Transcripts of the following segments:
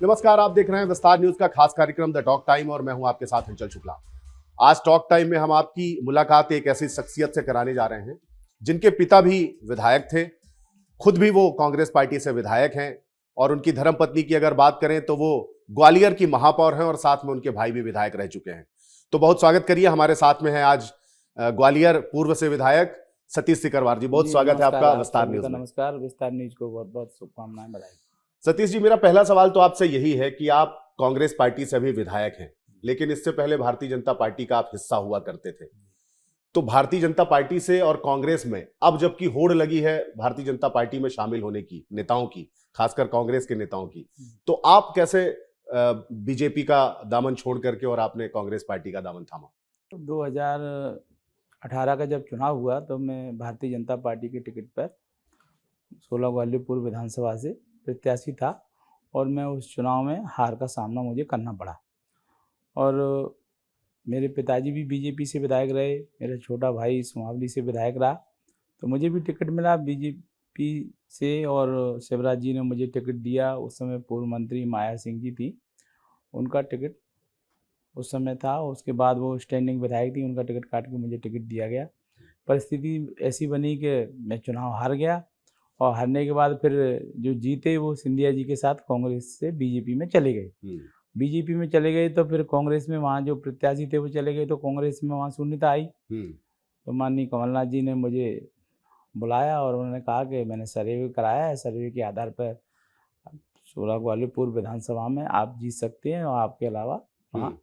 नमस्कार, आप देख रहे हैं विस्तार न्यूज का खास कार्यक्रम द टॉक टाइम और मैं हूं आपके साथ अंचल शुक्ला। आज टॉक टाइम में हम आपकी मुलाकात एक ऐसी शख्सियत से कराने जा रहे हैं जिनके पिता भी विधायक थे, खुद भी वो कांग्रेस पार्टी से विधायक हैं और उनकी धर्मपत्नी की अगर बात करें तो वो ग्वालियर की महापौर हैं और साथ में उनके भाई भी विधायक रह चुके हैं। तो बहुत स्वागत करिए, हमारे साथ में है आज ग्वालियर पूर्व से विधायक सतीश सिकरवार जी। बहुत स्वागत है आपका विस्तार न्यूज में। नमस्कार, विस्तार न्यूज को बहुत बहुत शुभकामनाएं, बधाई। सतीश जी, मेरा पहला सवाल तो आपसे यही है कि आप कांग्रेस पार्टी से अभी विधायक हैं, लेकिन इससे पहले भारतीय जनता पार्टी का आप हिस्सा हुआ करते थे। तो भारतीय जनता पार्टी से और कांग्रेस में अब जबकि होड़ लगी है भारतीय जनता पार्टी में शामिल होने की नेताओं की, खासकर कांग्रेस के नेताओं की, तो आप कैसे बीजेपी का दामन छोड़ करके और आपने कांग्रेस पार्टी का दामन थामा? 2018 का जब चुनाव हुआ तो मैं भारतीय जनता पार्टी के टिकट पर 16 ग्वालियर पूर्व विधानसभा से प्रत्याशी था और मैं उस चुनाव में हार का सामना मुझे करना पड़ा। और मेरे पिताजी भी बीजेपी से विधायक रहे, मेरा छोटा भाई सुमावली से विधायक रहा, तो मुझे भी टिकट मिला बीजेपी से और शिवराज जी ने मुझे टिकट दिया। उस समय पूर्व मंत्री माया सिंह जी थी, उनका टिकट उस समय था। उसके बाद वो स्टैंडिंग विधायक थी, उनका टिकट काट के मुझे टिकट दिया गया। परिस्थिति ऐसी बनी कि मैं चुनाव हार गया और हारने के बाद फिर जो जीते वो सिंधिया जी के साथ कांग्रेस से बीजेपी में चले गए। बीजेपी में चले गए तो फिर कांग्रेस में वहाँ जो प्रत्याशी थे वो चले गए, तो कांग्रेस में वहाँ शून्यता आई। तो माननीय कमलनाथ जी ने मुझे बुलाया और उन्होंने कहा कि मैंने सर्वे कराया है, सर्वे के आधार पर 16 ग्वालियर पूर्व विधानसभा में आप जीत सकते हैं और आपके अलावा वहाँ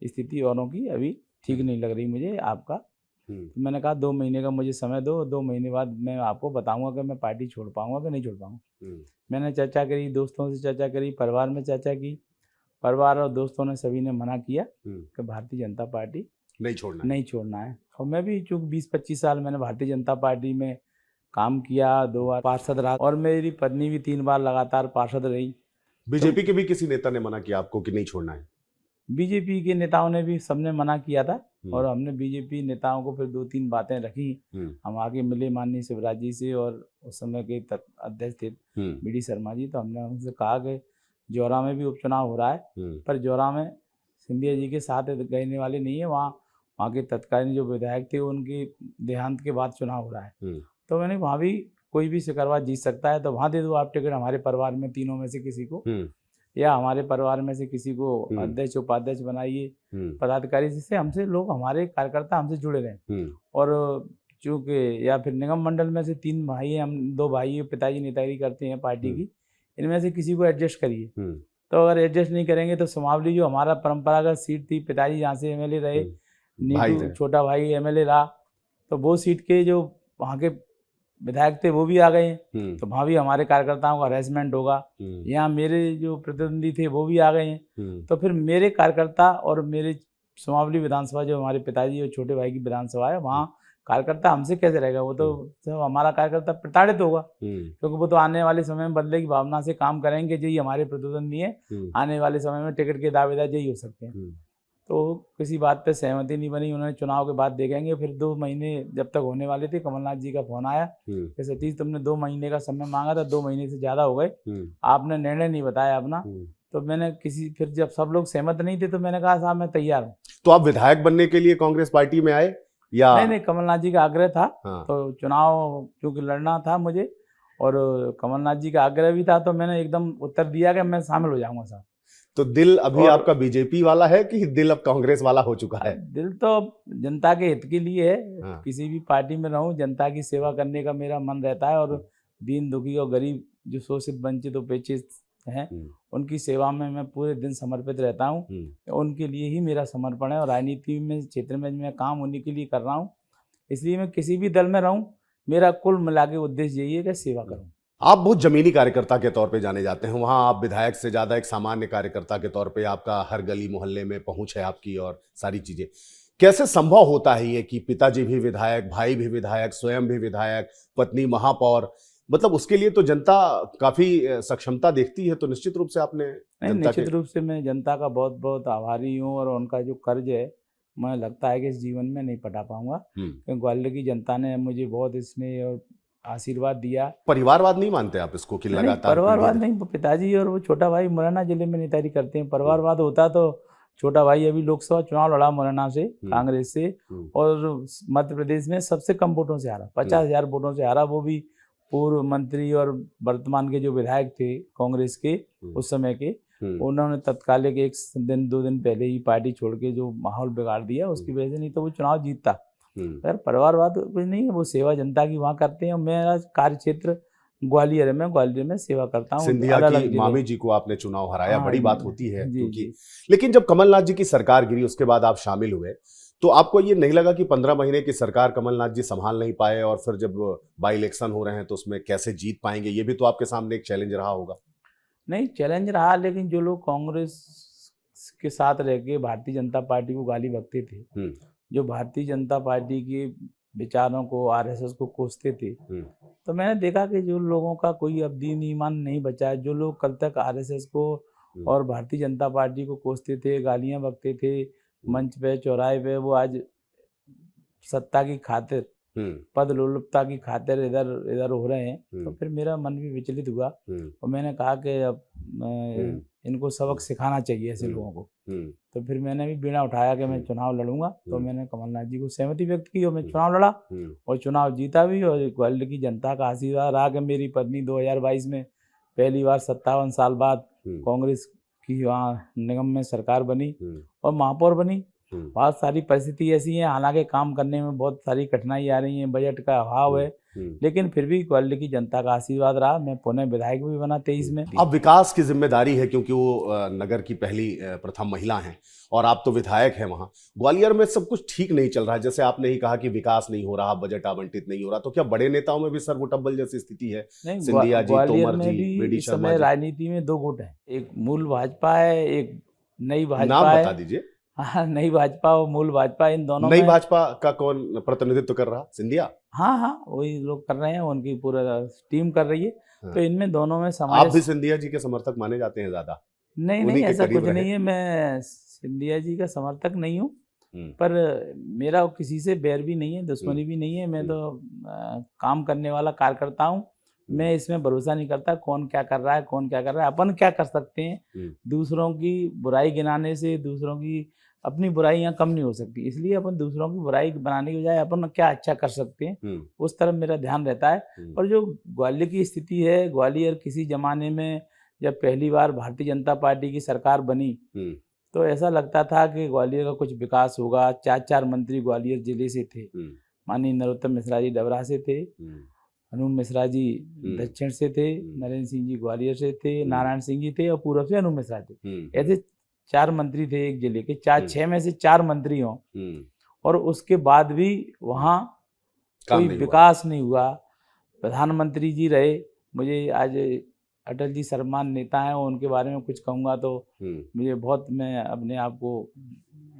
स्थिति औरों की अभी ठीक नहीं लग रही मुझे आपका। तो मैंने कहा 2 महीने का मुझे समय दो, 2 महीने बाद मैं आपको बताऊंगा कि मैं पार्टी छोड़ पाऊंगा कि नहीं छोड़ पाऊंगा। मैंने चर्चा करी, दोस्तों से चर्चा करी, परिवार में चर्चा की। परिवार और दोस्तों ने सभी ने मना किया कि भारतीय जनता पार्टी नहीं छोड़ना है। और मैं भी चूँकि 20-25 साल मैंने भारतीय जनता पार्टी में काम किया, 2 बार पार्षद रहा और मेरी पत्नी भी 3 बार लगातार पार्षद रही। बीजेपी के भी किसी नेता ने मना किया आपको कि नहीं छोड़ना है? बीजेपी के नेताओं ने भी सबने मना किया था और हमने बीजेपी नेताओं को फिर 2-3 बातें रखी। हम आगे मिले माननीय शिवराज जी से और उस समय के अध्यक्ष थे बीडी शर्मा जी, तो हमने उनसे कहा कि जौरा में भी उपचुनाव हो रहा है, पर जौरा में सिंधिया जी के साथ गए वाले नहीं है, वहाँ के तत्कालीन जो विधायक थे उनके देहांत के बाद चुनाव हो रहा है। तो मैंने वहाँ भी कोई भी सिकरवा जीत सकता है, तो वहाँ दे दो आप टिकट, हमारे परिवार में तीनों में से किसी को या हमारे परिवार में से किसी को अध्यक्ष उपाध्यक्ष बनाइए, पदाधिकारी, जिससे हमसे लोग, हमारे कार्यकर्ता हमसे जुड़े रहे। और चूँकि या फिर निगम मंडल में से 3 भाई हैं, हम 2 भाई पिताजी नेतागिरी करते हैं पार्टी की, इनमें से किसी को एडजस्ट करिए। तो अगर एडजस्ट नहीं करेंगे तो सुमावली जो हमारा परंपरागत सीट थी, पिताजी जहाँ से एमएलए रहे, नीटू छोटा भाई एमएलए रहा, तो वो सीट के जो वहाँ के विधायक थे वो भी आ गए हैं, तो वहाँ भी हमारे कार्यकर्ताओं का हरेसमेंट होगा। यहाँ मेरे जो प्रतिद्वंदी थे वो भी आ गए हैं, तो फिर मेरे कार्यकर्ता और मेरे सुमावली विधानसभा जो हमारे पिताजी और छोटे भाई की विधानसभा है, वहाँ कार्यकर्ता हमसे कैसे रहेगा? वो तो हमारा कार्यकर्ता प्रताड़ित होगा, क्योंकि वो तो आने वाले समय में बदले की भावना से काम करेंगे। यही हमारे प्रतिद्वंदी है, आने वाले समय में टिकट के दावेदार यही हो सकते हैं। तो किसी बात पे सहमति नहीं बनी, उन्होंने चुनाव के बाद देखेंगे। फिर 2 महीने जब तक होने वाले थे, कमलनाथ जी का फोन आया कि सतीश तुमने 2 महीने का समय मांगा था, 2 महीने से ज़्यादा हो गए, आपने निर्णय नहीं बताया अपना। तो मैंने फिर जब सब लोग सहमत नहीं थे तो मैंने कहा साहब मैं तैयार हूँ। तो आप विधायक बनने के लिए कांग्रेस पार्टी में आए या? नहीं, कमलनाथ जी का आग्रह था। तो चुनाव क्योंकि लड़ना था मुझे और कमलनाथ जी का आग्रह भी था, तो मैंने एकदम उत्तर दिया कि मैं शामिल हो जाऊँगा साहब। तो दिल अभी आपका बीजेपी वाला है कि दिल अब कांग्रेस वाला हो चुका है? दिल तो जनता के हित के लिए है। किसी भी पार्टी में रहूं, जनता की सेवा करने का मेरा मन रहता है और दीन दुखी और गरीब जो शोषित वंचित उपेक्षित हैं उनकी सेवा में मैं पूरे दिन समर्पित रहता हूं। उनके लिए ही मेरा समर्पण है और राजनीति में क्षेत्र में मैं काम उन्हीं के लिए कर रहा हूं। इसलिए मैं किसी भी दल में रहूं, मेरा कुल मिला के उद्देश्य यही है कि सेवा करूं। आप बहुत जमीनी कार्यकर्ता के तौर पे जाने जाते हैं, वहां आप विधायक से ज्यादा एक सामान्य कार्यकर्ता के तौर पे आपका हर गली मोहल्ले में पहुंच है आपकी और सारी चीजें। कैसे संभव होता है ये कि पिताजी भी विधायक, भाई भी विधायक, स्वयं भी विधायक, पत्नी महापौर? मतलब उसके लिए तो जनता काफी सक्षमता देखती है, तो निश्चित रूप से आपने निश्चित रूप से मैं जनता का बहुत बहुत आभारी हूँ और उनका जो कर्ज है मुझे लगता है कि इस जीवन में नहीं पटा पाऊंगा, क्योंकि ग्वालियर की जनता ने मुझे बहुत स्नेह और आशीर्वाद दिया। परिवारवाद नहीं मानते आप इसको कि नहीं, लगातार परिवारवाद नहीं, पिताजी और वो छोटा भाई मुरैना जिले में नेतागिरी करते हैं। परिवारवाद होता तो छोटा भाई अभी लोकसभा चुनाव लड़ा मुरैना से, कांग्रेस से, और मध्य प्रदेश में सबसे कम वोटों से हारा, 50,000 वोटों से हारा। वो भी पूर्व मंत्री और वर्तमान के जो विधायक थे कांग्रेस के उस समय के, उन्होंने तत्कालिक 1-2 दिन पहले ही पार्टी छोड़ के जो माहौल बिगाड़ दिया उसकी वजह से, नहीं तो वो चुनाव जीतता। अगर परिवारवाद कुछ नहीं है, वो सेवा जनता की वहाँ करते हैं। मेरा कार्य क्षेत्र ग्वालियर है, मैं ग्वालियर में सेवा करता हूँ। सिंधिया की मामी जी को आपने चुनाव हराया, बड़ी बात होती है क्योंकि, जी। लेकिन जब कमलनाथ जी की सरकार गिरी उसके बाद आप शामिल हुए, तो आपको ये नहीं लगा कि 15 महीने की सरकार कमलनाथ जी संभाल नहीं पाए और फिर जब बाई इलेक्शन हो रहे हैं तो उसमें कैसे जीत पाएंगे? ये भी तो आपके सामने एक चैलेंज रहा होगा। नहीं, चैलेंज रहा, लेकिन जो लोग कांग्रेस के साथ रह के भारतीय जनता पार्टी को गाली बकते थे, जो भारतीय जनता पार्टी के विचारों को, आरएसएस को कोसते थे, तो मैंने देखा कि जो लोगों का कोई अब दीन ईमान नहीं बचा है, जो लोग कल तक आरएसएस को और भारतीय जनता पार्टी को कोसते थे, गालियां बकते थे मंच पे, चौराहे पे, वो आज सत्ता की खातिर, पद लोलुपता की खातिर इधर इधर हो रहे हैं। तो फिर मेरा मन भी विचलित हुआ और मैंने कहा कि अब इनको सबक सिखाना चाहिए ऐसे लोगों को। तो फिर मैंने भी बीड़ा उठाया कि मैं चुनाव लड़ूंगा। तो मैंने कमलनाथ जी को सहमति व्यक्त की और मैं चुनाव लड़ा और चुनाव जीता भी। और ग्वालियर की जनता का आशीर्वाद रहा कि मेरी पत्नी 2022 में पहली बार 57 साल बाद कांग्रेस की वहाँ निगम में सरकार बनी और महापौर बनी। बहुत सारी परिस्थिति ऐसी हैं, हालांकि काम करने में बहुत सारी कठिनाई आ रही है, बजट का अभाव है, लेकिन फिर भी ग्वालियर की जनता का आशीर्वाद रहा। मैं पुणे विधायक भी बना 23 में। अब विकास की जिम्मेदारी है क्योंकि वो नगर की पहली प्रथम महिला हैं और आप तो विधायक हैं वहां। ग्वालियर में सब कुछ ठीक नहीं चल रहा है, जैसे आपने ही कहा कि विकास नहीं हो रहा, बजट आवंटित नहीं हो रहा, तो क्या बड़े नेताओं में भी सर्वोटबल जैसी स्थिति है? सिंधिया जी, तोमर जी, बीडी शर्मा जी। राजनीति में 2 गुट है, एक मूल भाजपा है, एक नई भाजपा नाम है। बता दीजिए। हाँ, नई भाजपा और मूल भाजपा, इन दोनों नई में। भाजपा का कौन प्रतिनिधित्व कर रहा? सिंधिया? हाँ, वही लोग कर रहे हैं, उनकी पूरा टीम कर रही है। तो इनमें दोनों में आप भी सिंधिया जी के समर्थक माने जाते हैं ज्यादा? नहीं, ऐसा कुछ नहीं है। मैं सिंधिया जी का समर्थक नहीं हूँ, पर मेरा किसी से बैर भी नहीं है, दुश्मनी भी नहीं है। मैं तो काम करने वाला कार्यकर्ता हूँ। मैं इसमें भरोसा नहीं करता कौन क्या कर रहा है, कौन क्या कर रहा है। अपन क्या कर सकते हैं? दूसरों की बुराई गिनाने से दूसरों की अपनी बुराइयां कम नहीं हो सकती, इसलिए अपन दूसरों की बुराई बनाने की बजाय अपन क्या अच्छा कर सकते हैं उस तरफ मेरा ध्यान रहता है। और जो ग्वालियर की स्थिति है, ग्वालियर किसी जमाने में जब पहली बार भारतीय जनता पार्टी की सरकार बनी तो ऐसा लगता था कि ग्वालियर का कुछ विकास होगा। 4 मंत्री ग्वालियर जिले से थे। माननीय नरोत्तम मिश्रा जी डबरा से थे, अनूप मिश्रा जी दक्षिण से थे, नरेंद्र सिंह जी ग्वालियर से थे, नारायण सिंह जी थे और पूर्व से अनूप मिश्रा थे। ऐसे 4 मंत्री थे एक जिले के। 6 में से 4 मंत्री हों और उसके बाद भी वहाँ कोई विकास नहीं हुआ। प्रधानमंत्री जी रहे, मुझे आज अटल जी सर्वमान्य नेता हैं, उनके बारे में कुछ कहूँगा तो मुझे बहुत, मैं अपने आप को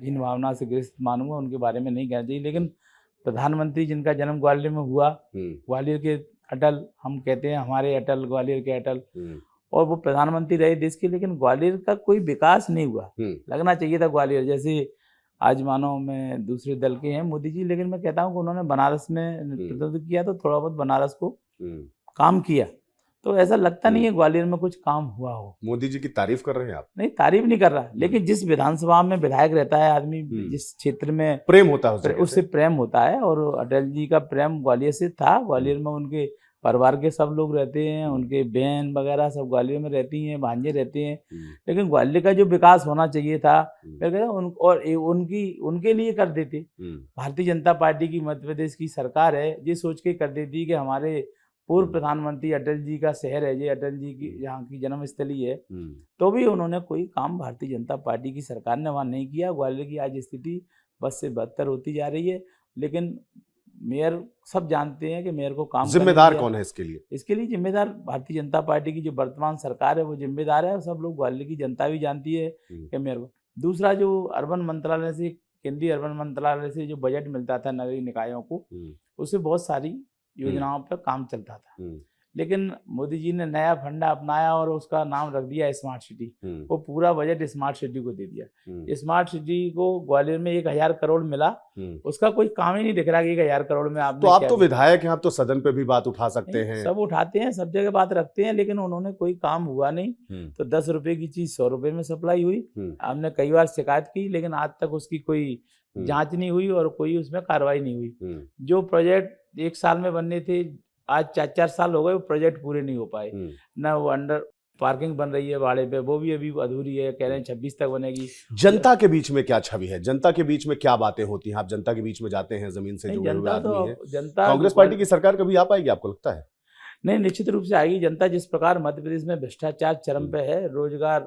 हीन भावना से ग्रस्त मानूंगा, उनके बारे में नहीं कहना चाहिए। लेकिन प्रधानमंत्री जिनका जन्म ग्वालियर में हुआ, ग्वालियर के अटल हम कहते हैं, हमारे अटल, ग्वालियर के अटल, और वो प्रधानमंत्री रहे देश के, लेकिन ग्वालियर का कोई विकास नहीं हुआ। लगना चाहिए था ग्वालियर जैसे, आज मानो मैं दूसरे दल के हैं मोदी जी, लेकिन मैं कहता हूँ कि उन्होंने बनारस में नेतृत्व किया तो थोड़ा बहुत बनारस को काम किया, तो ऐसा लगता नहीं है ग्वालियर में कुछ काम हुआ हो। मोदी जी की तारीफ कर रहे हैं आप? नहीं, तारीफ नहीं कर रहा, लेकिन जिस विधानसभा में विधायक रहता है आदमी, जिस क्षेत्र में प्रेम होता है उससे प्रेम होता है, और अटल जी का प्रेम ग्वालियर से था। ग्वालियर में उनके परिवार के सब लोग रहते हैं, उनके बहन वगैरह सब ग्वालियर में रहती हैं, भांजे रहते हैं। लेकिन ग्वालियर का जो विकास होना चाहिए था, मैं कहता हूँ और उनके लिए कर देते। भारतीय जनता पार्टी की मध्य प्रदेश की सरकार है, ये सोच के कर देती कि हमारे पूर्व प्रधानमंत्री अटल जी का शहर है, ये अटल जी की यहाँ की जन्मस्थली है, तो भी उन्होंने कोई काम भारतीय जनता पार्टी की सरकार ने वहाँ नहीं किया। ग्वालियर की आज स्थिति बस से बदतर होती जा रही है, लेकिन मेयर सब जानते हैं कि मेयर को काम जिम्मेदार कौन है इसके लिए? इसके लिए जिम्मेदार भारतीय जनता पार्टी की जो वर्तमान सरकार है वो जिम्मेदार है, और सब लोग, ग्वालियर की जनता भी जानती है कि मेयर को। दूसरा, जो अर्बन मंत्रालय से, केंद्रीय अर्बन मंत्रालय से जो बजट मिलता था नगरीय निकायों को, उससे बहुत सारी योजनाओं पर काम चलता था, लेकिन मोदी जी ने नया फंडा अपनाया और उसका नाम रख दिया स्मार्ट सिटी। वो पूरा बजट स्मार्ट सिटी को दे दिया। स्मार्ट सिटी को ग्वालियर में 1000 करोड़ मिला, उसका कोई काम ही नहीं दिख रहा कि 1000 करोड़ में आपने तो आप तो विधायक हैं, आप तो सदन पे भी बात उठा सकते हैं। सब उठाते हैं, सब जगह बात रखते हैं, लेकिन उन्होंने कोई काम हुआ नहीं। तो 10 रुपए की चीज 100 रुपए में सप्लाई हुई। हमने कई बार शिकायत की, लेकिन आज तक उसकी कोई जांच नहीं हुई और कोई उसमें कार्रवाई नहीं हुई। जो प्रोजेक्ट 1 साल में बनने थे, आज 4-4 साल हो गए, वो प्रोजेक्ट पूरे नहीं हो पाए। ना वो अंडर पार्किंग बन रही है बाड़े पे, वो भी अभी अधूरी है, कह रहे हैं 26 तक बनेगी। जनता के बीच में क्या छवि है, जनता के बीच में क्या बातें होती हैं? आप जनता के बीच में जाते हैं, जमीन से जुड़े हुए आदमी हैं। जनता कांग्रेस पार्टी की सरकार कभी आ पाएगी, आपको लगता है? नहीं, निश्चित रूप से आएगी। जनता जिस प्रकार मध्य प्रदेश में भ्रष्टाचार चरम पे है, रोजगार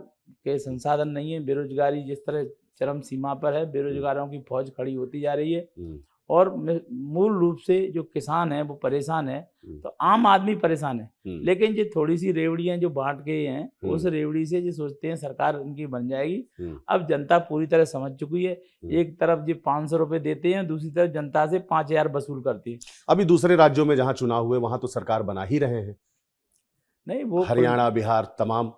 के संसाधन नहीं है, बेरोजगारी जिस तरह चरम सीमा पर है, बेरोजगारों की फौज खड़ी होती जा रही है और मूल रूप से जो किसान है वो परेशान है, तो आम आदमी परेशान है। लेकिन जो थोड़ी सी रेवड़ियां जो बांट के हैं, उस रेवड़ी से जो सोचते हैं सरकार उनकी बन जाएगी। अब जनता पूरी तरह समझ चुकी है। एक तरफ जो 500 रुपए देते हैं, दूसरी तरफ जनता से 5000 वसूल करती है। अभी दूसरे राज्यों में जहां चुनाव हुए वहां तो सरकार बना ही रहे हैं। नहीं, वो हरियाणा, बिहार तमाम।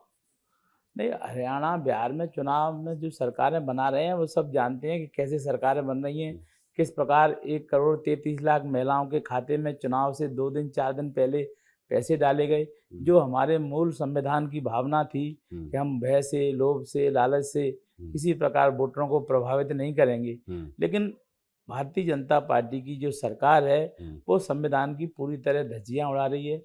नहीं, हरियाणा बिहार में चुनाव में जो सरकारें बना रहे हैं वो सब जानते हैं कि कैसे सरकारें बन रही हैं, किस प्रकार 1 करोड़ 33 लाख महिलाओं के खाते में चुनाव से 2 दिन 4 दिन पहले पैसे डाले गए। जो हमारे मूल संविधान की भावना थी कि हम भय से, लोभ से, लालच से किसी प्रकार वोटरों को प्रभावित नहीं करेंगे, लेकिन भारतीय जनता पार्टी की जो सरकार है वो संविधान की पूरी तरह धज्जियां उड़ा रही है,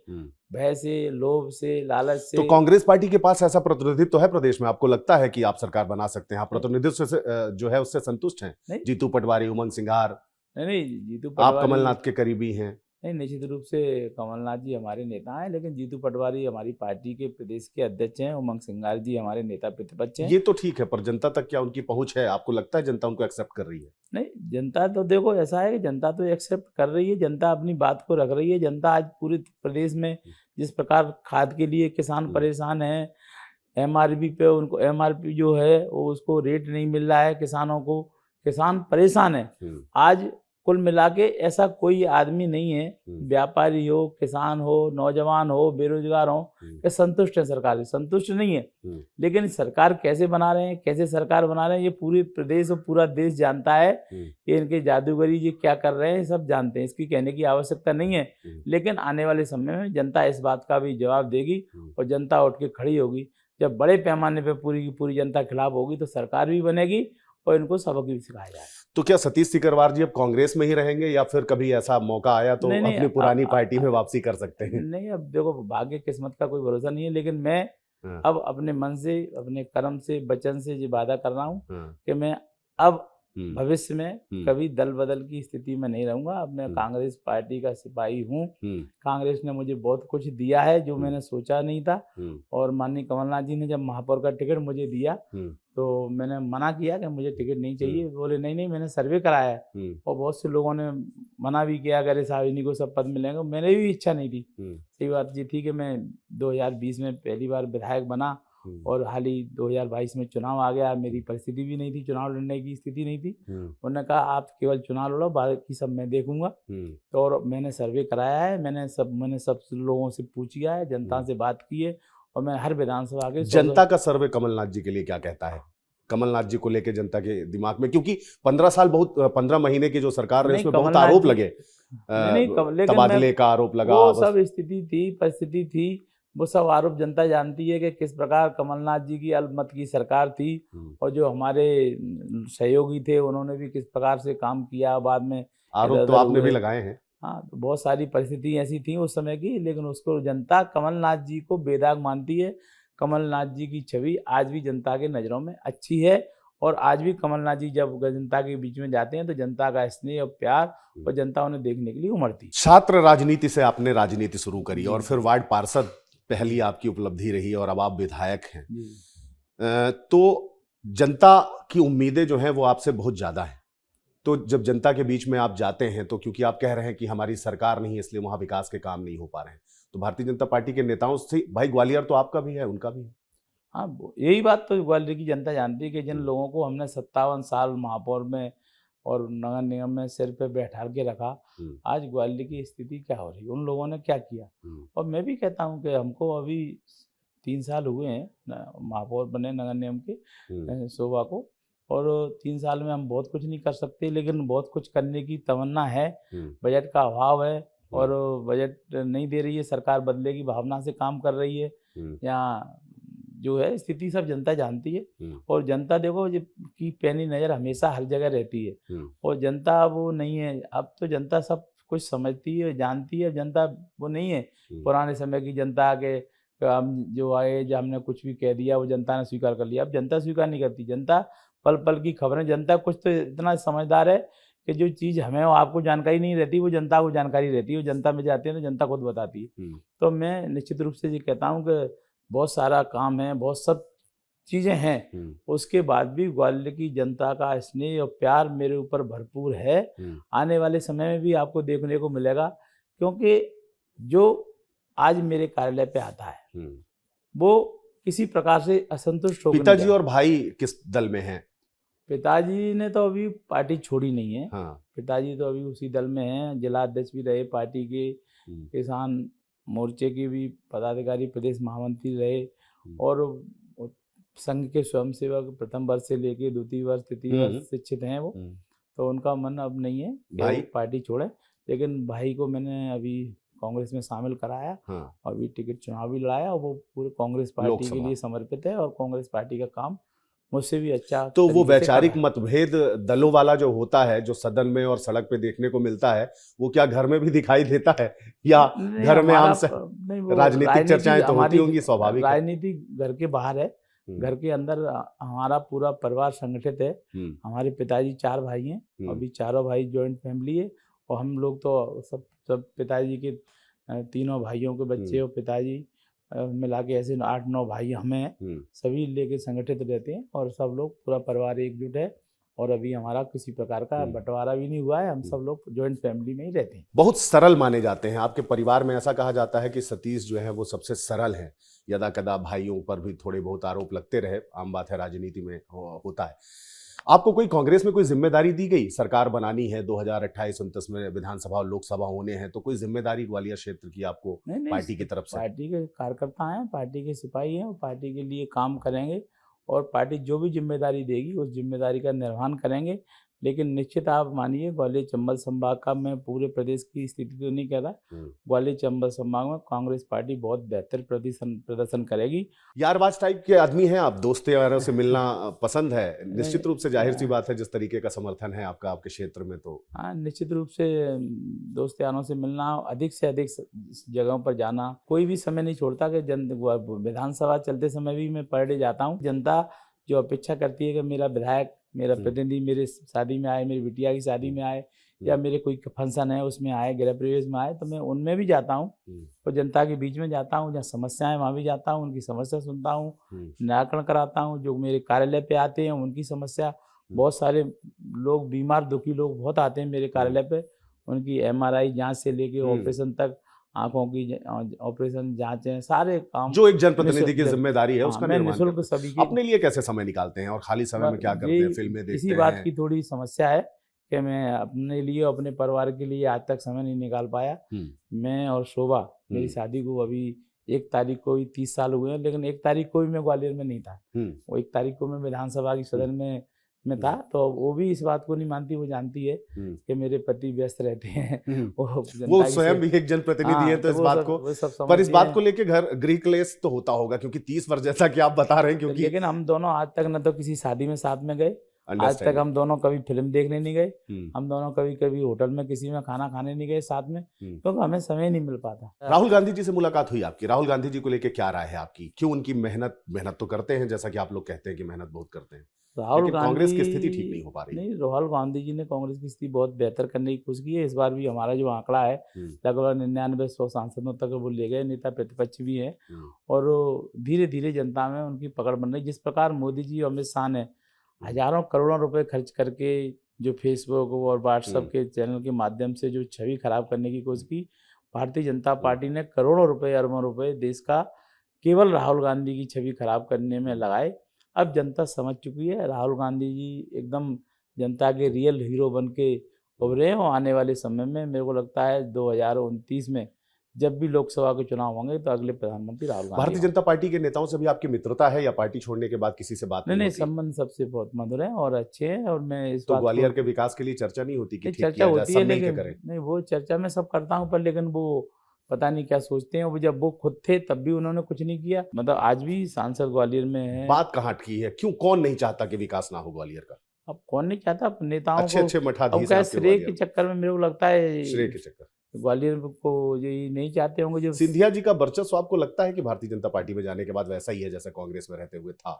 भय से, लोभ से, लालच से। तो कांग्रेस पार्टी के पास ऐसा प्रतिनिधित्व तो है प्रदेश में, आपको लगता है कि आप सरकार बना सकते हैं? आप प्रतिनिधित्व से जो है उससे संतुष्ट हैं? जीतू पटवारी, उमंग सिंघार। नहीं, जीतू पटवारी आप कमलनाथ के करीबी हैं। नहीं, निश्चित रूप से कमलनाथ जी हमारे नेता हैं, लेकिन जीतू पटवारी हमारी पार्टी के प्रदेश के अध्यक्ष हैं, उमंग सिंघार जी हमारे नेता प्रतिपक्ष हैं। ये तो ठीक है, पर जनता तक क्या उनकी पहुंच है? आपको लगता है जनता उनको एक्सेप्ट कर रही है? नहीं, जनता तो देखो ऐसा है कि जनता तो एक्सेप्ट कर रही है, जनता अपनी बात को रख रही है। जनता आज पूरे प्रदेश में जिस प्रकार खाद के लिए किसान परेशान है, MRP पे उनको MRP जो है वो उसको रेट नहीं मिल रहा है किसानों को, किसान परेशान है। आज कुल मिला के ऐसा कोई आदमी नहीं है, व्यापारी हो, किसान हो, नौजवान हो, बेरोजगार हो, कि संतुष्ट है सरकार से। संतुष्ट नहीं है। लेकिन सरकार कैसे बना रहे हैं, कैसे सरकार बना रहे हैं, ये पूरे प्रदेश और पूरा देश जानता है कि इनके जादूगरी जी क्या कर रहे हैं, सब जानते हैं। इसकी कहने की आवश्यकता नहीं है। लेकिन आने वाले समय में जनता इस बात का भी जवाब देगी और जनता उठ के खड़ी होगी। जब बड़े पैमाने पर पूरी की पूरी जनता खिलाफ होगी तो सरकार भी बनेगी और इनको सबक भी सिखाया जाएगा। तो क्या सतीश सिकरवार जी अब कांग्रेस में ही रहेंगे या फिर कभी ऐसा मौका आया तो अपनी पुरानी पार्टी में वापसी कर सकते हैं? नहीं, अब देखो भाग्य किस्मत का कोई भरोसा नहीं है, लेकिन मैं अब अपने मन से, अपने कर्म से, वचन से ये वादा कर रहा हूँ कि मैं अब भविष्य में कभी दल बदल की स्थिति में नहीं रहूंगा। अब मैं कांग्रेस पार्टी का सिपाही हूँ। कांग्रेस ने मुझे बहुत कुछ दिया है जो मैंने सोचा नहीं था, और माननीय कमलनाथ जी ने जब महापौर का टिकट मुझे दिया तो मैंने मना किया कि मुझे टिकट नहीं चाहिए। बोले नहीं, मैंने सर्वे कराया है, और बहुत से लोगों ने मना भी किया, अरे साहब इन्हीं को सब पद मिलेंगे। मैंने भी इच्छा नहीं थी। सही बात ये थी कि मैं 2020 में पहली बार विधायक बना और हाल ही 2022 में चुनाव आ गया। मेरी परिस्थिति भी नहीं थी, चुनाव लड़ने की स्थिति नहीं थी। उन्होंने कहा आप केवल चुनाव लड़ो, बाकी सब मैं देखूंगा। तो और मैंने सर्वे कराया है, मैंने सब लोगों से पूछ किया है, जनता से बात की है, और मैं हर विधानसभा के जनता का सर्वे कमलनाथ जी के लिए क्या कहता है? कमलनाथ जी को लेकर जनता के दिमाग में, क्योंकि 15 महीने की जो सरकार रही उसमें बहुत आरोप लगे, तबादले का आरोप लगा, वो सब स्थिति थी, परिस्थिति थी, वो सब आरोप जनता जानती है कि किस प्रकार कमलनाथ जी की अल्पमत की सरकार थी, और जो हमारे सहयोगी थे उन्होंने भी किस प्रकार से काम किया। बाद में आरोप तो आपने भी लगाए हैं। हाँ, तो बहुत सारी परिस्थिति ऐसी थी उस समय की, लेकिन उसको जनता कमलनाथ जी को बेदाग मानती है। कमलनाथ जी की छवि आज भी जनता के नज़रों में अच्छी है, और आज भी कमलनाथ जी जब जनता के बीच में जाते हैं तो जनता का स्नेह और प्यार और जनता उन्हें देखने के लिए उमड़ती। छात्र राजनीति से आपने राजनीति शुरू करी और फिर वार्ड पार्षद पहली आपकी उपलब्धि रही और अब आप विधायक हैं। तो जनता की उम्मीदें जो हैं वो आपसे बहुत ज़्यादा हैं। तो जब जनता के बीच में आप जाते हैं तो क्योंकि आप कह रहे हैं कि हमारी सरकार नहीं है इसलिए वहाँ विकास के काम नहीं हो पा रहे हैं, तो भारतीय जनता पार्टी के नेताओं से, भाई ग्वालियर तो आपका भी है, उनका भी है। हाँ, यही बात तो ग्वालियर की जनता जानती है कि जिन लोगों को हमने 57 साल महापौर में और नगर निगम में सिर पे बैठा के रखा। आज ग्वालियर की स्थिति क्या हो रही है, उन लोगों ने क्या किया। और मैं भी कहता हूँ कि हमको अभी 3 साल हुए हैं महापौर बने नगर निगम के शोभा को, और 3 साल में हम बहुत कुछ नहीं कर सकते, लेकिन बहुत कुछ करने की तमन्ना है। बजट का अभाव है और बजट नहीं दे रही है सरकार, बदले की भावना से काम कर रही है। यहाँ जो है स्थिति सब जनता जानती है, और जनता देखो की पैनी नज़र हमेशा हर जगह रहती है, और जनता वो नहीं है। अब तो जनता सब कुछ समझती है, जानती है। जनता वो नहीं है पुराने समय की जनता के हम जो आए, जो हमने कुछ भी कह दिया वो जनता ने स्वीकार कर लिया। अब जनता स्वीकार नहीं करती, जनता पल पल की खबरें। जनता कुछ तो इतना समझदार है कि जो चीज़ हमें आपको जानकारी नहीं रहती वो जनता को जानकारी रहती है। वो जनता में जाते हैं तो जनता खुद बताती है। तो मैं निश्चित रूप से ये कहता हूँ कि बहुत सारा काम है, बहुत सब चीज़ें हैं, उसके बाद भी ग्वालियर की जनता का स्नेह और प्यार मेरे ऊपर भरपूर है। आने वाले समय में भी आपको देखने को मिलेगा, क्योंकि जो आज मेरे कार्यालय पे आता है वो किसी प्रकार से असंतुष्ट होकर। पिताजी और भाई किस दल में हैं? पिताजी ने तो अभी पार्टी छोड़ी नहीं है। पिताजी तो अभी उसी दल में हैं, जिला अध्यक्ष भी रहे पार्टी के, किसान मोर्चे के भी पदाधिकारी, प्रदेश महामंत्री रहे, और संघ के स्वयंसेवक प्रथम वर्ष से लेके द्वितीय वर्ष तृतीय वर्ष शिक्षित हैं वो। तो उनका मन अब नहीं है कि वो पार्टी छोड़े, लेकिन भाई को मैंने अभी कांग्रेस में शामिल कराया। अभी टिकट चुनाव भी लड़ाया, और वो पूरे कांग्रेस पार्टी के लिए समर्पित है, और कांग्रेस पार्टी का काम मुझसे भी अच्छा। तो वो वैचारिक मतभेद दलों वाला जो होता है, जो सदन में और सड़क पे देखने को मिलता है, वो क्या घर में भी दिखाई देता है, या घर में आम राजनीतिक चर्चाएं तो होती होंगी, स्वाभाविक? राजनीति घर के बाहर है, घर के अंदर हमारा पूरा परिवार संगठित है। हमारे पिताजी 4 भाई हैं, अभी चारों भाई जॉइंट फैमिली है, और हम लोग तो सब पिताजी के तीनों भाइयों के बच्चे और पिताजी मिला के ऐसे 8-9 भाई हमें सभी लेके संगठित रहते हैं, और सब लोग पूरा परिवार एकजुट है। और अभी हमारा किसी प्रकार का बंटवारा भी नहीं हुआ है, हम सब लोग जॉइंट फैमिली में ही रहते हैं। बहुत सरल माने जाते हैं आपके परिवार में। ऐसा कहा जाता है कि सतीश जो है वो सबसे सरल है। यदा कदा भाइयों पर भी थोड़े बहुत आरोप लगते रहे, आम बात है, राजनीति में होता है। आपको कोई कांग्रेस में कोई जिम्मेदारी दी गई? सरकार बनानी है, 2028-29 में विधानसभा और लोकसभा होने हैं, तो कोई जिम्मेदारी ग्वालियर क्षेत्र की आपको पार्टी की तरफ से? पार्टी के कार्यकर्ता हैं, पार्टी के सिपाही हैं, और पार्टी के लिए काम करेंगे, और पार्टी जो भी जिम्मेदारी देगी उस जिम्मेदारी का निर्वहन करेंगे। लेकिन निश्चित आप मानिए, ग्वालियर चंबल संभाग का, मैं पूरे प्रदेश की स्थिति तो नहीं कह रहा, ग्वालियर चंबल संभाग में कांग्रेस पार्टी बहुत बेहतर प्रदर्शन करेगी। यारबाज टाइप के आदमी हैं आप, दोस्त यारों से मिलना पसंद है? निश्चित रूप से जाहिर सी बात है, जिस तरीके का समर्थन है आपका आपके क्षेत्र में, तो हाँ, निश्चित रूप से दोस्त यारों से मिलना, अधिक से अधिक जगहों पर जाना, कोई भी समय नहीं छोड़ता। कि विधानसभा चलते समय भी मैं पर डे जाता हूँ। जनता जो अपेक्षा करती है कि मेरा विधायक, मेरा प्रतिनिधि मेरे शादी में आए, मेरी बिटिया की शादी में आए, या मेरे कोई फंक्शन है उसमें आए, गृह प्रवेश में आए, तो मैं उनमें भी जाता हूँ, और जनता के बीच में जाता हूँ। जहाँ समस्याएं वहाँ भी जाता हूँ, उनकी समस्या सुनता हूँ, निराकरण कराता हूँ। जो मेरे कार्यालय पे आते हैं उनकी समस्या, बहुत सारे लोग बीमार दुखी लोग बहुत आते हैं मेरे कार्यालय पे, उनकी MRI जाँच से लेके ऑपरेशन तक, आंखों की ऑपरेशन जांचें, सारे काम जो एक जनप्रतिनिधि की जिम्मेदारी है उसका निर्वहन निःशुल्क सभी की। अपने लिए कैसे समय निकालते हैं, और खाली समय में क्या करते हैं? फिल्में देखते हैं? इसी बात की थोड़ी समस्या है कि मैं अपने लिए, अपने परिवार के लिए आज तक समय नहीं निकाल पाया। मैं और शोभा, मेरी शादी को अभी 1 तारीख को ही 30 साल हुए हैं, लेकिन 1 तारीख को भी मैं ग्वालियर में नहीं था। वो 1 तारीख को मैं विधानसभा की सदन में था, तो वो भी इस बात को नहीं मानती। वो जानती है कि मेरे पति व्यस्त रहते हैं। वो स्वयं भी एक जनप्रतिनिधि है, तो इस बात को, पर इस बात को लेके घर गृह क्लेश तो होता होगा, क्योंकि 30 वर्ष जैसा कि आप बता रहे हैं, क्योंकि लेकिन हम दोनों आज तक न तो किसी शादी में साथ में गए, आज तक हम दोनों कभी फिल्म देखने नहीं गए, हम दोनों कभी होटल में किसी में खाना खाने नहीं गए साथ में, क्योंकि हमें समय नहीं मिल पाता। राहुल गांधी जी से मुलाकात हुई आपकी? राहुल गांधी जी को लेके क्या राय है आपकी? क्यों उनकी मेहनत तो करते हैं, जैसा कि आप लोग कहते हैं कि मेहनत बहुत करते हैं, राहुल गांधी, कांग्रेस की स्थिति ठीक नहीं हो पा रही? नहीं, राहुल गांधी जी ने कांग्रेस की स्थिति बहुत बेहतर करने की कोशिश की है। इस बार भी हमारा जो आंकड़ा है लगभग 99-100 सांसदों तक वो ले गए, नेता प्रतिपक्ष भी है, और धीरे धीरे जनता में उनकी पकड़ बन रही। जिस प्रकार मोदी जी और अमित शाह ने हजारों करोड़ों रुपए खर्च करके जो फेसबुक और व्हाट्सएप के चैनल के माध्यम से जो छवि खराब करने की कोशिश की, भारतीय जनता पार्टी ने करोड़ों रुपए, अरबों रुपए देश का केवल राहुल गांधी की छवि खराब करने में लगाए। अब जनता समझ चुकी है, राहुल गांधी जी एकदम जनता के रियल हीरो बन के उभरे हैं। और आने वाले समय में मेरे को लगता है 2029 में जब भी लोकसभा के चुनाव होंगे तो अगले प्रधानमंत्री राहुल गांधी भारतीय जनता पार्टी के नेताओं से भी आपकी मित्रता है या पार्टी छोड़ने के बाद किसी से बात नहीं होती? संबंध सबसे बहुत मधुर है और अच्छे हैं। और मैं इस तो बात ग्वालियर के विकास के लिए चर्चा नहीं होती कि ठीक चर्चा किया जाए, होती सब है, मिल के लेकिन करें? नहीं वो चर्चा मैं सब करता हूँ, पर लेकिन वो पता नहीं क्या सोचते हैं। वो जब वो खुद थे तब भी उन्होंने कुछ नहीं किया। मतलब आज भी सांसद ग्वालियर में है। बात कहाँ की है? क्यों, कौन नहीं चाहता कि विकास ना हो ग्वालियर का? अब कौन नहीं चाहता, अब नेताओं अच्छे को अच्छे अब मठाधीश क्या हैं आपके श्रेय के ग्वालियर में। चक्कर में मेरे को लगता है श्रेय के चक्कर ग्वालियर को ये नहीं चाहते होंगे जो सिंधिया जी का वर्चस्व आपको लगता है कि भारतीय जनता पार्टी में जाने के बाद वैसा ही है जैसा कांग्रेस में रहते हुए था?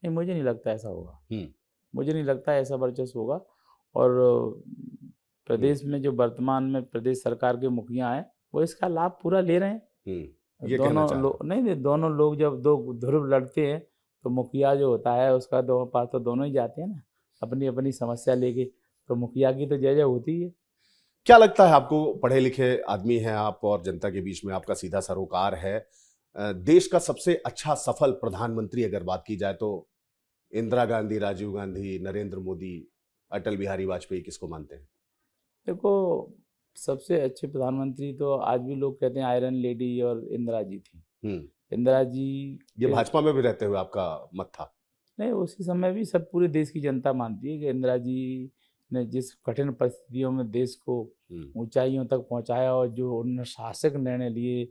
नहीं, मुझे नहीं लगता ऐसा होगा। हम्म मुझे नहीं लगता ऐसा वर्चस्व होगा। और प्रदेश में जो वर्तमान में प्रदेश सरकार के मुखिया हैं वो इसका लाभ पूरा ले रहे हैं। ये कहना दोनों चाह रहे लोग नहीं, दोनों लोग जब दो ध्रुव लड़ते हैं तो मुखिया जो होता है उसका दो पास तो दोनों ही जाते हैं ना, अपनी अपनी समस्या लेके। तो मुखिया की तो जय जय होती है। क्या लगता है आपको? पढ़े लिखे आदमी हैं आप और जनता के बीच में आपका सीधा सरोकार है। देश का सबसे अच्छा सफल प्रधानमंत्री अगर बात की जाए तो इंदिरा गांधी, राजीव गांधी, नरेंद्र मोदी, अटल बिहारी वाजपेयी, किसको मानते हैं? देखो, सबसे अच्छे प्रधानमंत्री तो आज भी लोग कहते हैं आयरन लेडी और इंदिरा जी थी। इंदिरा जी ये भाजपा में भी रहते हुए आपका मत था? नहीं, उसी समय भी सब पूरे देश की जनता मानती है कि इंदिरा जी ने जिस कठिन परिस्थितियों में देश को ऊंचाइयों तक पहुंचाया और जो उन्होंने शासक निर्णय लिए,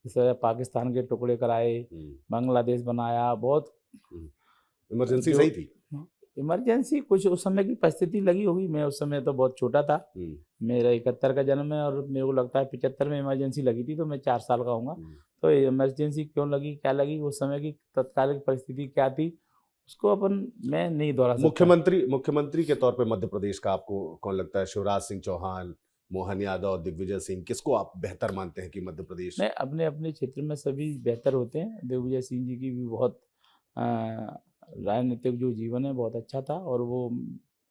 जैसे पाकिस्तान के टुकड़े कराए, बांग्लादेश बनाया, बहुत इमरजेंसी सही थी। इमरजेंसी कुछ उस समय की परिस्थिति लगी होगी। मैं उस समय तो बहुत छोटा था। मेरा 71 का जन्म है और मेरे को लगता है 75 में इमरजेंसी लगी थी, तो मैं 4 साल का हूँगा। तो इमरजेंसी क्यों लगी, क्या लगी, उस समय की तत्कालिक परिस्थिति क्या थी, उसको मैं नहीं दोहरा सकता। मुख्यमंत्री के तौर पे मध्य प्रदेश का आपको कौन लगता है? शिवराज सिंह चौहान, मोहन यादव, दिग्विजय सिंह, किसको आप बेहतर मानते हैं कि मध्य प्रदेश? नहीं, अपने अपने क्षेत्र में सभी बेहतर होते हैं। दिग्विजय सिंह जी की भी बहुत राजनीतिक जो जीवन है बहुत अच्छा था और वो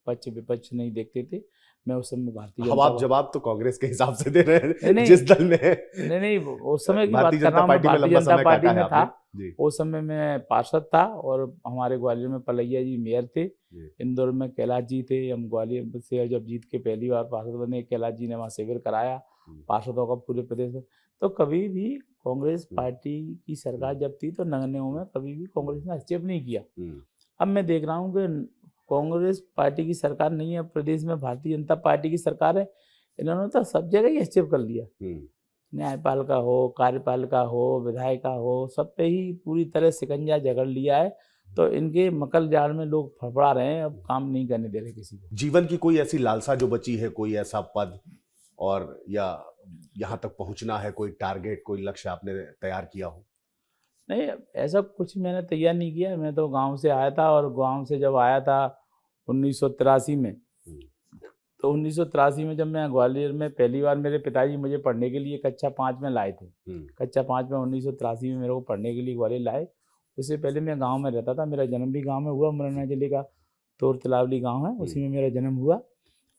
पक्ष विपक्ष नहीं देखते थे। मैं उस समय भारतीय अब आप जवाब तो कांग्रेस के हिसाब से दे रहे हैं, जिस दल में नहीं उस समय की बात भारतीय कर रहा हूँ। जनता भारतीय जनता पार्टी में था जी। उस समय मैं पार्षद था और हमारे ग्वालियर में पलैया जी मेयर थे, इंदौर में कैलाश जी थे। हम ग्वालियर से जब जीत के पहली बार पार्षद बने, कैलाश जी ने वहाँ शिविर कराया पार्षदों का पूरे प्रदेश में। तो कभी भी कांग्रेस पार्टी की सरकार जब थी तो नगरों में कभी भी कांग्रेस ने हस्तक्षेप नहीं किया। अब मैं देख रहा हूँ कि कांग्रेस पार्टी की सरकार नहीं है प्रदेश में, भारतीय जनता पार्टी की सरकार है। इन्होंने तो सब जगह ही हस्तक्षेप कर लिया। न्यायपालिका हो, कार्यपालिका हो, विधायिका हो, सब पे ही पूरी तरह शिकंजा जकड़ लिया है। तो इनके मकल जाल में लोग फड़फड़ा रहे हैं, अब काम नहीं करने दे रहे किसी को। जीवन की कोई ऐसी लालसा जो बची है, कोई ऐसा पद और या यहाँ तक पहुँचना है, कोई टारगेट, कोई लक्ष्य आपने तैयार किया हो? नहीं, ऐसा कुछ मैंने तैयार नहीं किया। मैं तो गांव से आया था और गांव से जब आया था 1983 में, तो 1983 में जब मैं ग्वालियर में पहली बार, मेरे पिताजी मुझे पढ़ने के लिए कक्षा 5 में लाए थे। कक्षा 5 में 1983 में मेरे को पढ़ने के लिए ग्वालियर लाए। उससे पहले मैं गांव में रहता था। मेरा जन्म भी गांव में हुआ। मुरैना जिले का तोर तिलावली गाँव है, उसी में मेरा जन्म हुआ।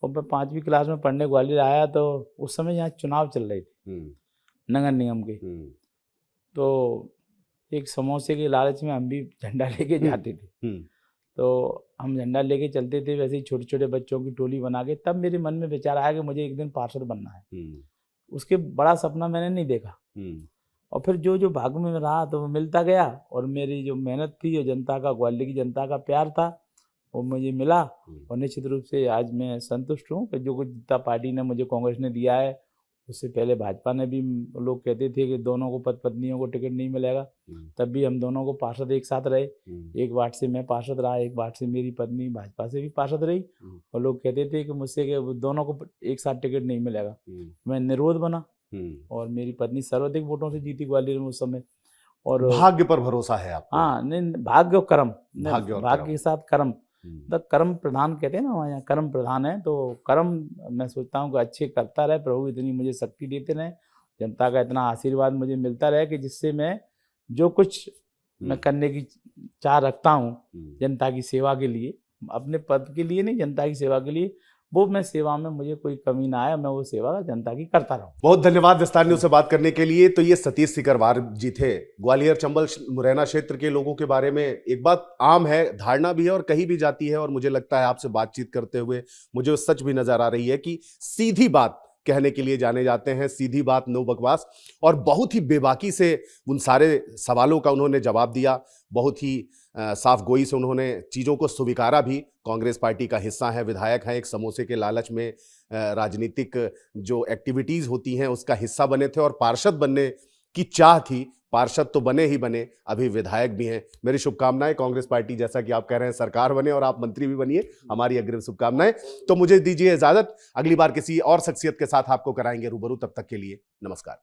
और मैं 5वीं क्लास में पढ़ने ग्वालियर आया तो उस समय यहाँ चुनाव चल रहे थे नगर निगम के। तो एक समोसे के लालच में हम भी झंडा लेके जाते थे। तो हम झंडा लेके चलते थे, वैसे ही छोटे छोटे बच्चों की टोली बना के। तब मेरे मन में विचार आया कि मुझे एक दिन पार्षद बनना है। उसके बड़ा सपना मैंने नहीं देखा। और फिर जो जो भाग्य में रहा तो वो मिलता गया। और मेरी जो मेहनत थी, जो जनता का, ग्वालियर की जनता का प्यार था, वो मुझे मिला। और निश्चित रूप से आज मैं संतुष्ट हूँ कि जो कुछ जनता पार्टी ने मुझे, कांग्रेस ने दिया है, उससे पहले भाजपा ने भी, लोग कहते थे कि दोनों को पद पत्नियों को टिकट नहीं मिलेगा, तब भी हम दोनों को पार्षद एक साथ रहे। एक वार्ड से मैं पार्षद रहा, एक वार्ड से मेरी पत्नी भाजपा से भी पार्षद रही। और लोग कहते थे कि मुझसे कि दोनों को एक साथ टिकट नहीं मिलेगा। मैं निरोध बना और मेरी पत्नी सर्वाधिक वोटों से जीती ग्वालियर में उस समय। और भाग्य पर भरोसा है आपको? हाँ, नहीं, भाग्य और कर्म, भाग्य के साथ कर्म, कर्म प्रधान कहते हैं ना, हमारे यहाँ कर्म प्रधान है। तो कर्म मैं सोचता हूँ कि अच्छे करता रहे, प्रभु इतनी मुझे शक्ति देते रहे, जनता का इतना आशीर्वाद मुझे मिलता रहे कि जिससे मैं जो कुछ मैं करने की चाह रखता हूँ जनता की सेवा के लिए, अपने पद के लिए नहीं, जनता की सेवा के लिए, वो मैं सेवा में मुझे कोई कमी ना आए, मैं वो सेवा जनता की करता रहूं। बहुत धन्यवाद विस्तार न्यूज से बात करने के लिए। तो ये सतीश सिकरवार जी थे। ग्वालियर चंबल मुरैना क्षेत्र के लोगों के बारे में एक बात आम है, धारणा भी है और कही भी जाती है, और मुझे लगता है आपसे बातचीत करते हुए मुझे वो सच भी नजर आ रही है कि सीधी बात कहने के लिए जाने जाते हैं, सीधी बात, नो बकवास, और बहुत ही बेबाकी से उन सारे सवालों का उन्होंने जवाब दिया। बहुत ही साफ गोई से उन्होंने चीज़ों को स्वीकारा भी। कांग्रेस पार्टी का हिस्सा है, विधायक हैं, एक समोसे के लालच में राजनीतिक जो एक्टिविटीज़ होती हैं उसका हिस्सा बने थे और पार्षद बनने की चाह थी। पार्षद तो बने ही बने, अभी विधायक भी हैं। मेरी शुभकामनाएं, कांग्रेस पार्टी जैसा कि आप कह रहे हैं सरकार बने और आप मंत्री भी बनिए, हमारी अग्रिम शुभकामनाएं। तो मुझे दीजिए इजाजत, अगली बार किसी और शख्सियत के साथ आपको कराएंगे रूबरू। तब तक के लिए नमस्कार।